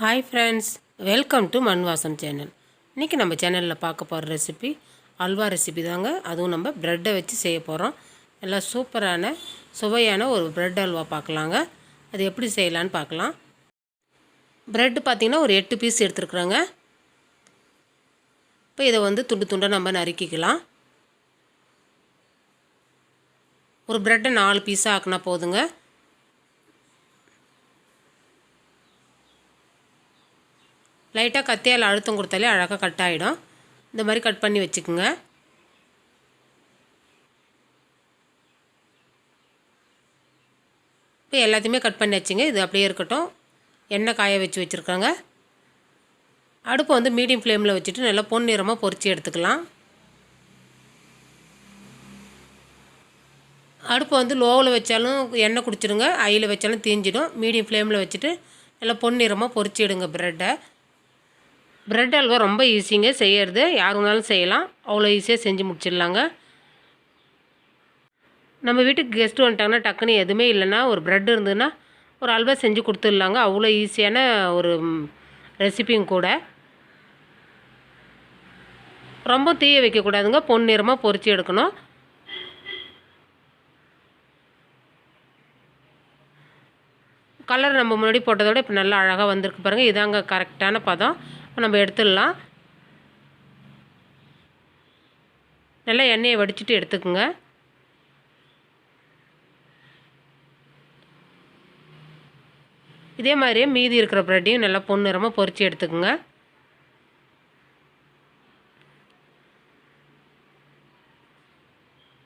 Hi friends, welcome to மண்வாசம் channel. இன்றைக்கி நம்ம சேனலில் பார்க்க போகிற ரெசிபி அல்வா ரெசிபி தாங்க. அதுவும் நம்ம ப்ரெட்டை வச்சு செய்ய போகிறோம். நல்லா சூப்பரான சுவையான ஒரு ப்ரெட் அல்வா பார்க்கலாங்க. அது எப்படி செய்யலான்னு பார்க்கலாம். ப்ரெட்டு பார்த்திங்கன்னா ஒரு 8 பீஸ் எடுத்துருக்குறோங்க. இப்போ இதை துண்டு துண்டாக நம்ம நறுக்கிக்கலாம். ஒரு ப்ரெட்டை 4 பீஸாக ஆக்கினா போதுங்க. லைட்டாக கத்தியால் அழுத்தம் கொடுத்தாலே அழகாக கட் ஆகிடும். இந்த மாதிரி கட் பண்ணி வச்சுக்கோங்க. இப்போ எல்லாத்தையுமே கட் பண்ணி வச்சுங்க. இது அப்படியே இருக்கட்டும். எண்ணெய் காய வச்சு வச்சுருக்காங்க. அடுப்பை மீடியம் ஃப்ளேமில் வச்சுட்டு நல்லா பொன்னிறமாக பொரித்து எடுத்துக்கலாம். அடுப்பை லோவில் வச்சாலும் எண்ணெய் குடிச்சிடுங்க, ஹையில் வச்சாலும் தீஞ்சிடும். மீடியம் ஃப்ளேமில் வச்சுட்டு நல்லா பொன்னிறமாக பொரிச்சு எடுங்க ப்ரெட்டை. ப்ரெட் அல்வா ரொம்ப ஈஸிங்க செய்கிறது. யார் வேணாலும் செய்யலாம். அவ்வளோ ஈஸியாக செஞ்சு முடிச்சிடலாங்க. நம்ம வீட்டுக்கு கெஸ்ட்டு வந்துட்டாங்கன்னா டக்குன்னு எதுவுமே இல்லைன்னா ஒரு ப்ரெட் இருந்ததுன்னா ஒரு அல்வா செஞ்சு கொடுத்துடலாங்க. அவ்வளோ ஈஸியான ஒரு ரெசிபியும் கூட. ரொம்ப தீய வைக்கக்கூடாதுங்க. பொன்னிறமாக பொரித்து எடுக்கணும். கலர் நம்ம முன்னாடி போட்டதோட இப்போ நல்லா அழகாக வந்திருக்கு பாருங்கள். இதாங்க கரெக்டான பதம். நம்ம எடுத்துடலாம். நல்லா எண்ணெயை வடிச்சிட்டு எடுத்துக்குங்க. இதே மாதிரியே மீதி இருக்கிற ப்ரெட்டையும் நல்லா பொன்னிறமாக பொரித்து எடுத்துக்குங்க.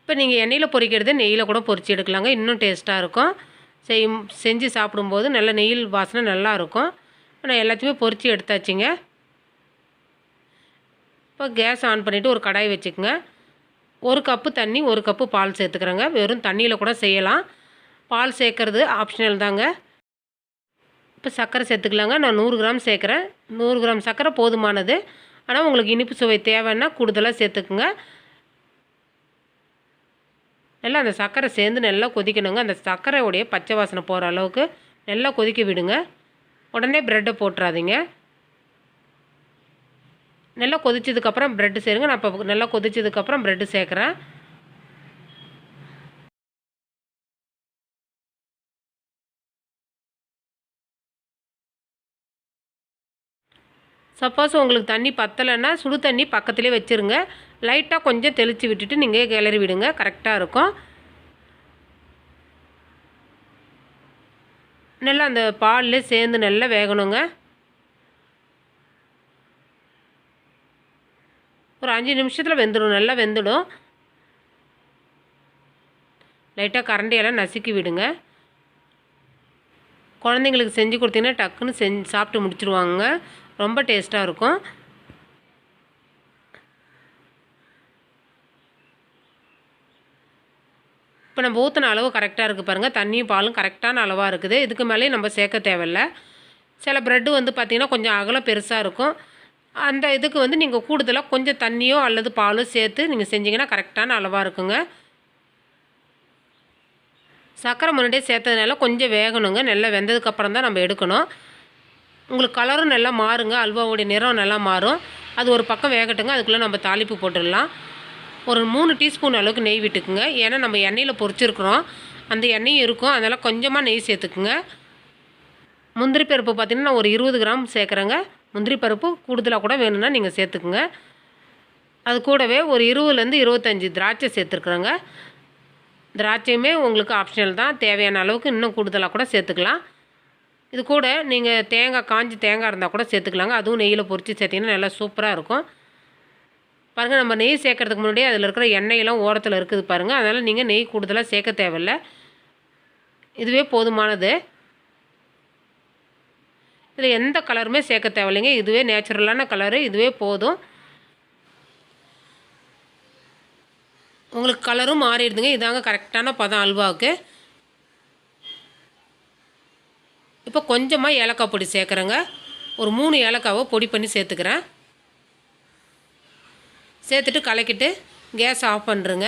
இப்போ நீங்கள் எண்ணெயில் பொரிக்கிறது நெய்யில் கூட பொரித்து எடுக்கலாங்க. இன்னும் டேஸ்ட்டாக இருக்கும். செஞ்சு சாப்பிடும்போது நல்ல நெய்யில் வாசனை நல்லாயிருக்கும். நான் எல்லாத்தையுமே பொரித்து எடுத்தாச்சுங்க. இப்போ கேஸ் ஆன் பண்ணிவிட்டு ஒரு கடாய் வச்சுக்கோங்க. 1 கப்பு தண்ணி 1 கப்பு பால் சேர்த்துக்கிறேங்க. வெறும் தண்ணியில் கூட செய்யலாம். பால் சேர்க்குறது ஆப்ஷனல் தாங்க. இப்போ சர்க்கரை சேர்த்துக்கலாங்க. நான் 100 கிராம் சேர்க்குறேன். 100 கிராம் சர்க்கரை போதுமானது. ஆனால் உங்களுக்கு இனிப்பு சுவை தேவைன்னா கூடுதலாக சேர்த்துக்குங்க. நல்லா அந்த சர்க்கரை சேர்ந்து நல்லா கொதிக்கணுங்க. அந்த சர்க்கரையோடைய பச்சை வாசனை போகிற அளவுக்கு நல்லா கொதிக்க விடுங்க. உடனே ப்ரெட்டை போட்டுறாதீங்க. நல்லா கொதிச்சதுக்கப்புறம் ப்ரெட்டு சேருங்க. நான் இப்போ நல்லா கொதிச்சதுக்கப்புறம் ப்ரெட்டு சேர்க்குறேன். சப்போஸ் உங்களுக்கு தண்ணி பத்தலைன்னா சுடு தண்ணி பக்கத்துலேயே வச்சுருங்க. லைட்டாக கொஞ்சம் தெளித்து விட்டுட்டு நீங்கள் கிளறி விடுங்க. கரெக்டாக இருக்கும். நல்லா அந்த பாலில் சேர்ந்து நல்லா வேகணுங்க. ஒரு 5 நிமிஷத்தில் வெந்துடும். நல்லா வெந்துடும். லைட்டாக கரண்டியெல்லாம் நசுக்கி விடுங்க. குழந்தைங்களுக்கு செஞ்சு கொடுத்தீங்கன்னா டக்குன்னு சாப்பிட்டு முடிச்சிடுவாங்க. ரொம்ப டேஸ்ட்டாக இருக்கும். இப்போ நம்ம ஊற்றின அளவு கரெக்டாக இருக்குது பாருங்கள். தண்ணியும் பாலும் கரெக்டான அளவாக இருக்குது. இதுக்கு மேலேயும் நம்ம சேர்க்க தேவையில்ல. சில ப்ரெட்டு பார்த்திங்கன்னா கொஞ்சம் அகலம் பெருசாக இருக்கும். அந்த இதுக்கு நீங்கள் கூடுதலாக கொஞ்சம் தண்ணியோ அல்லது பாலோ சேர்த்து நீங்கள் செஞ்சிங்கன்னா கரெக்டான அளவாக இருக்குங்க. சர்க்கரை முன்னாடியே சேர்த்ததுனால கொஞ்சம் வேகணுங்க. நல்லா வெந்ததுக்கப்புறம் தான் நம்ம எடுக்கணும். உங்களுக்கு கலரும் நல்லா மாறுங்க. அல்வாவுடைய நிறம் நல்லா மாறும். அது ஒரு பக்கம் வேகட்டுங்க. அதுக்குள்ளே நம்ம தாளிப்பு போட்டுடலாம். ஒரு 3 டீஸ்பூன் அளவுக்கு நெய் விட்டுக்குங்க. ஏன்னா நம்ம எண்ணெயில் பொரிச்சிருக்கிறோம். அந்த எண்ணெயும் இருக்கும். அதனால் கொஞ்சமாக நெய் சேர்த்துக்குங்க. முந்திரி பருப்பு பார்த்திங்கன்னா நான் ஒரு 20 கிராம் சேர்க்குறேங்க. முந்திரி பருப்பு கூடுதலாக கூட வேணும்னா நீங்கள் சேர்த்துக்குங்க. அது கூடவே ஒரு 20லேருந்து 25 திராட்சை சேர்த்துருக்குறேங்க. திராட்சையுமே உங்களுக்கு ஆப்ஷனல் தான். தேவையான அளவுக்கு இன்னும் கூடுதலாக கூட சேர்த்துக்கலாம். இது கூட நீங்கள் காஞ்சி தேங்காய் இருந்தால் கூட சேர்த்துக்கலாங்க. அதுவும் நெய்யில் பொரித்து சேர்த்திங்கன்னா நல்லா சூப்பராக இருக்கும். பாருங்கள், நம்ம நெய் சேர்க்குறதுக்கு முன்னாடியே அதில் இருக்கிற எண்ணெயெல்லாம் ஓரத்தில் இருக்குது பாருங்கள். அதனால் நீங்கள் நெய் கூடுதலாக சேர்க்க தேவையில்லை. இதுவே போதுமானது. இதில் எந்த கலருமே சேர்க்க தேவையில்லைங்க. இதுவே நேச்சுரலான கலரு. இதுவே போதும். உங்களுக்கு கலரும் மாறிடுதுங்க. இதாங்க கரெக்டான பதம் அல்வாவுக்கு. இப்போ கொஞ்சமாக ஏலக்காய் பொடி சேர்க்குறேங்க. ஒரு 3 ஏலக்காவை பொடி பண்ணி சேர்த்துக்கிறேன். சேர்த்துட்டு கலக்கிட்டு கேஸ் ஆஃப் பண்ணுறேங்க.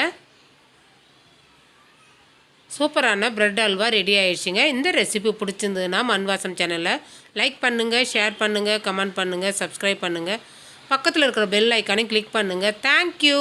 சூப்பரான ப்ரெட் அல்வா ரெடி ஆயிடுச்சுங்க. இந்த ரெசிபி பிடிச்சிருந்ததுன்னா மண்வாசம் சேனலை லைக் பண்ணுங்கள், ஷேர் பண்ணுங்கள், கமெண்ட் பண்ணுங்கள், சப்ஸ்கிரைப் பண்ணுங்கள். பக்கத்தில் இருக்கிற பெல் ஐக்கானை கிளிக் பண்ணுங்கள். தேங்க்யூ.